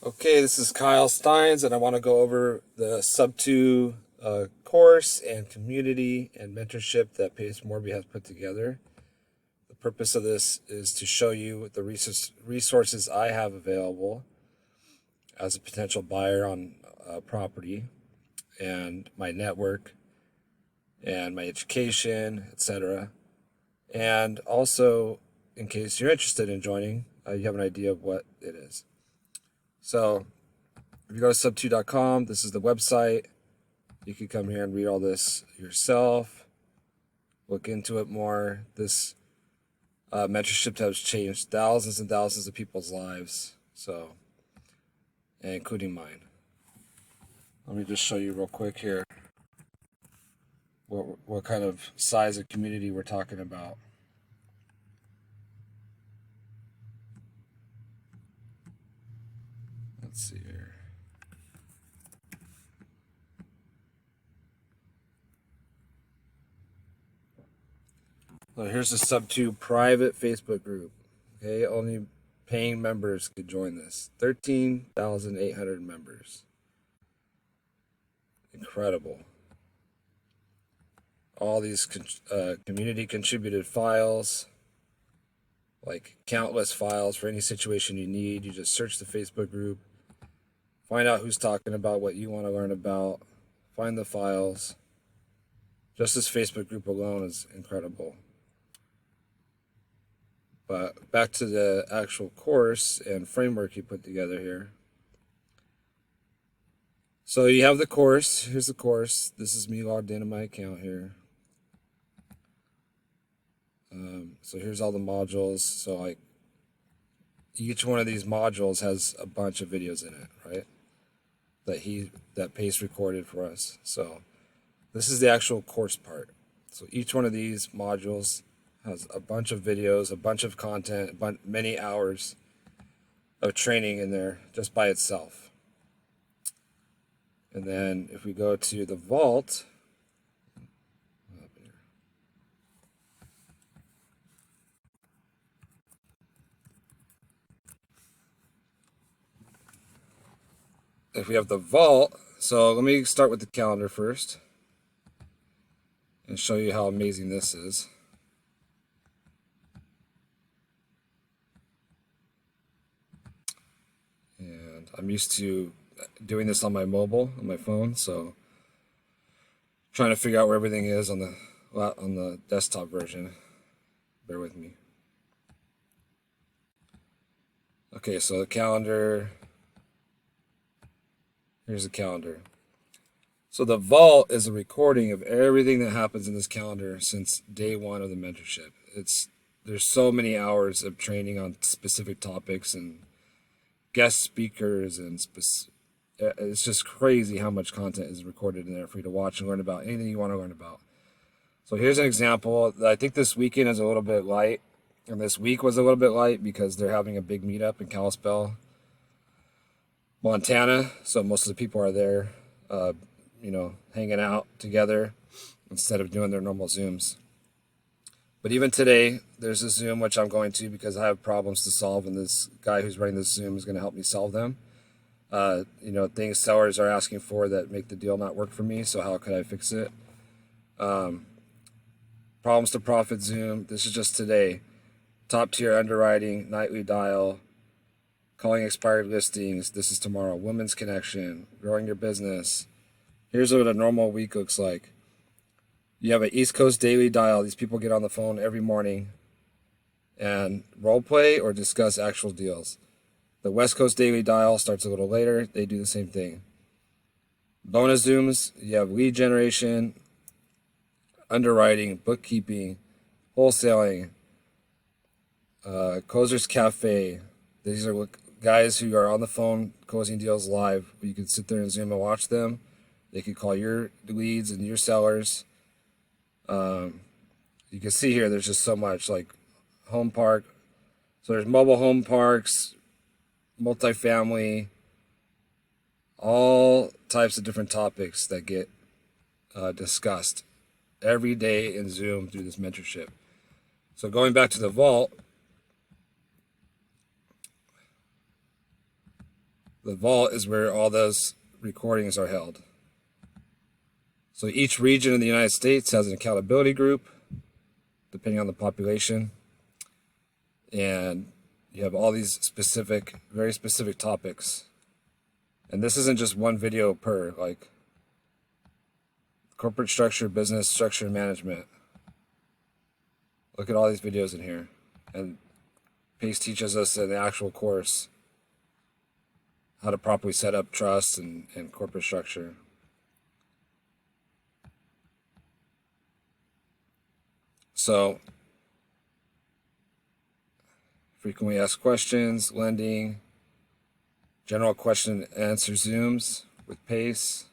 Okay, this is Kyle Steins, and I want to go over the Subto course and community and mentorship that Pace Morby has put together. The purpose of this is to show you the resources I have available as a potential buyer on property, and my network, and my education, etc. And also, in case you're interested in joining, you have an idea of what it is. So, if you go to subto.com, this is the website. You can come here and read all this yourself, look into it more. This mentorship has changed thousands and thousands of people's lives, and including mine. Let me just show you real quick here what kind of size of community we're talking about. Let's see here. So here's the Subto private Facebook group. Okay, only paying members could join this. 13,800 members. Incredible. All these community contributed files, like countless files for any situation you need. You just search the Facebook group, find out who's talking about what you want to learn about, find the files. Just this Facebook group alone is incredible. But back to the actual course and framework you put together here. So you have the course. Here's the course. This is me logged into my account here. So here's all the modules. So like each one of these modules has a bunch of videos in it, right? That Pace recorded for us. So this is the actual course part. So each one of these modules has a bunch of videos, a bunch of content, many hours of training in there just by itself. And then if we go to the vault, if we have the vault, so let me start with the calendar first and show you how amazing this is. And I'm used to doing this on my mobile, on my phone, so trying to figure out where everything is on the desktop version. Bear with me. Okay, so the calendar. Here's the calendar. So the vault is a recording of everything that happens in this calendar since day one of the mentorship. There's so many hours of training on specific topics and guest speakers, and it's just crazy how much content is recorded in there for you to watch and learn about anything you want to learn about. So here's an example. I think this weekend is a little bit light, and this week was a little bit light because they're having a big meetup in Kalispell, Montana. So most of the people are there, hanging out together instead of doing their normal Zooms. But even today, there's a Zoom which I'm going to because I have problems to solve, and this guy who's running this Zoom is going to help me solve them. Things sellers are asking for that make the deal not work for me, so how could I fix it? Problems to profit Zoom. This is just today. Top tier underwriting, nightly dial, calling expired listings. This is tomorrow. Women's connection, growing your business. Here's what a normal week looks like. You have an East Coast daily dial. These people get on the phone every morning and role play or discuss actual deals. The West Coast daily dial starts a little later. They do the same thing. Bonus Zooms, you have lead generation, underwriting, bookkeeping, wholesaling, Closers Cafe. These are guys who are on the phone closing deals live. You can sit there and Zoom and watch them. They can call your leads and your sellers. You can see here there's just so much, like home park. So there's mobile home parks, multifamily, all types of different topics that get discussed every day in Zoom through this mentorship. So going back to the vault, The vault is where all those recordings are held. So each region in the United States has an accountability group, depending on the population. And you have all these specific, very specific topics. And this isn't just one video per, like corporate structure, business structure, and management. Look at all these videos in here. And Pace teaches us in the actual course how to properly set up trust and corporate structure. So, frequently asked questions, lending, general question and answer Zooms with Pace,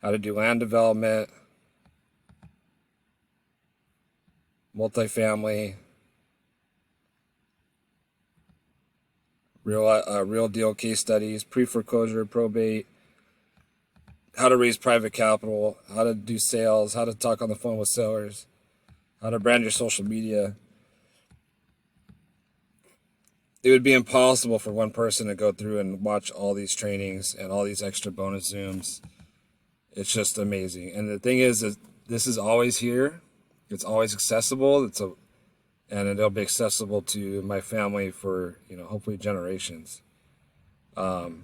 how to do land development, multifamily, real deal case studies, pre-foreclosure, probate, how to raise private capital, how to do sales, how to talk on the phone with sellers, how to brand your social media. It would be impossible for one person to go through and watch all these trainings and all these extra bonus Zooms. It's just amazing. And the thing is this is always here. It's always accessible. And it'll be accessible to my family for, hopefully generations. So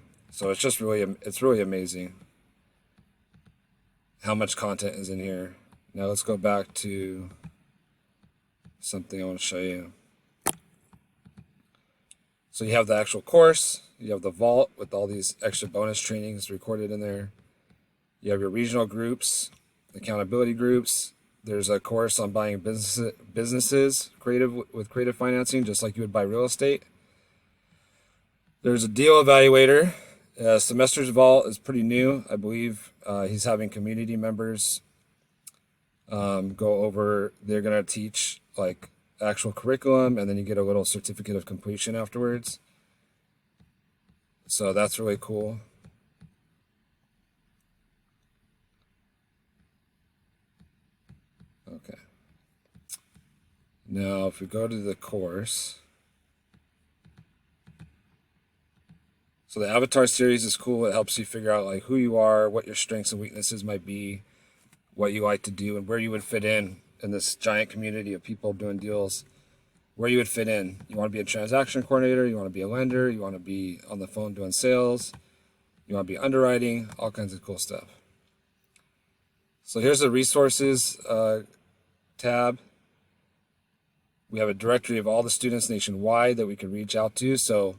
it's really amazing how much content is in here. Now let's go back to something I want to show you. So you have the actual course, you have the vault with all these extra bonus trainings recorded in there. You have your regional groups, accountability groups. There's a course on buying businesses with creative financing, just like you would buy real estate. There's a deal evaluator. Semester's vault is pretty new. I believe he's having community members go over. They're going to teach like actual curriculum, and then you get a little certificate of completion afterwards. So that's really cool. Okay. Now, if we go to the course, so the avatar series is cool. It helps you figure out like who you are, what your strengths and weaknesses might be, what you like to do, and where you would fit in this giant community of people doing deals, where you would fit in. You want to be a transaction coordinator, you want to be a lender, you want to be on the phone doing sales, you want to be underwriting, all kinds of cool stuff. So here's the resources tab. We have a directory of all the students nationwide that we can reach out to. So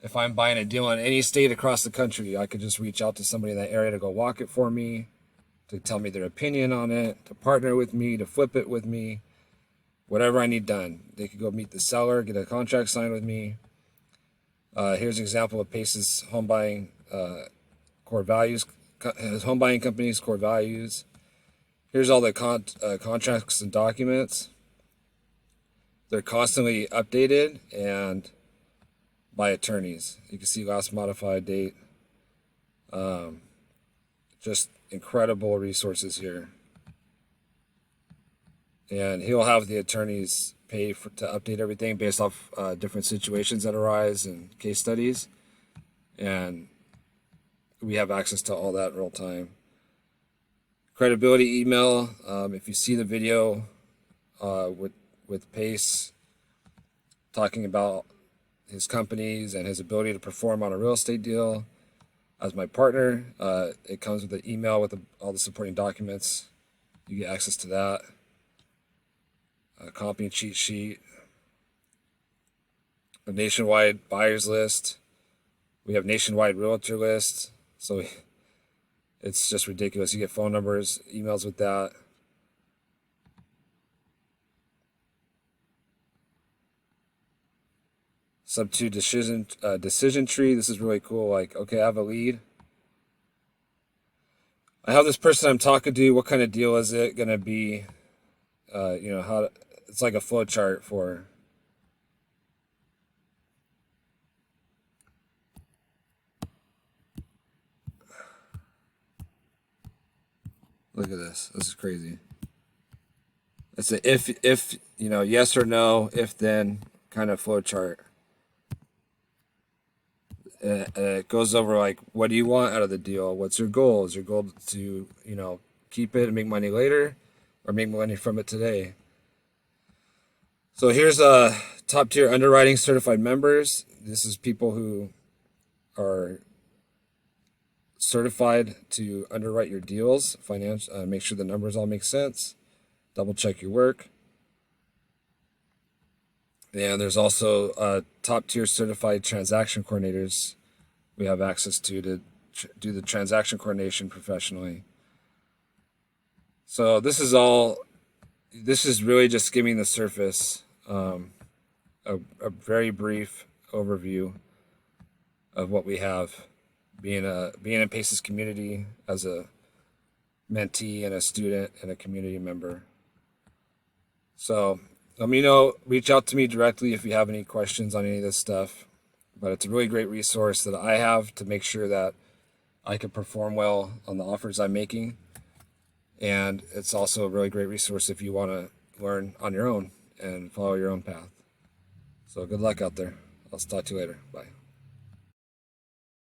if I'm buying a deal in any state across the country, I could just reach out to somebody in that area to go walk it for me, to tell me their opinion on it, to partner with me, to flip it with me, whatever I need done. They could go meet the seller, get a contract signed with me. Here's an example of Pace's home buying core values, his home buying company's core values. Here's all the contracts and documents. They're constantly updated and by attorneys. You can see last modified date. Just incredible resources here. And he'll have the attorneys pay to update everything based off different situations that arise and case studies. And we have access to all that in real time. Credibility email. If you see the video with Pace talking about his companies and his ability to perform on a real estate deal as my partner, it comes with an email with all the supporting documents. You get access to that. A copy and cheat sheet. A nationwide buyers list. We have nationwide realtor lists. So it's just ridiculous. You get phone numbers, emails with that. Subto decision tree. This is really cool. Like, okay, I have a lead. I have this person I'm talking to. What kind of deal is it going to be? It's like a flow chart for. Look at this. This is crazy. It's a if yes or no, if then kind of flow chart. It goes over like, what do you want out of the deal? What's your goal? Is your goal to, keep it and make money later, or make money from it today? So here's top tier underwriting certified members. This is people who are certified to underwrite your deals, make sure the numbers all make sense, double check your work. And there's also top tier certified transaction coordinators we have access to do the transaction coordination professionally. So this is really just skimming the surface, a very brief overview of what we have, being in Pace's community as a mentee and a student and a community member. So let me know, reach out to me directly if you have any questions on any of this stuff. But it's a really great resource that I have to make sure that I can perform well on the offers I'm making. And it's also a really great resource if you want to learn on your own and follow your own path. So good luck out there. I'll talk to you later. Bye.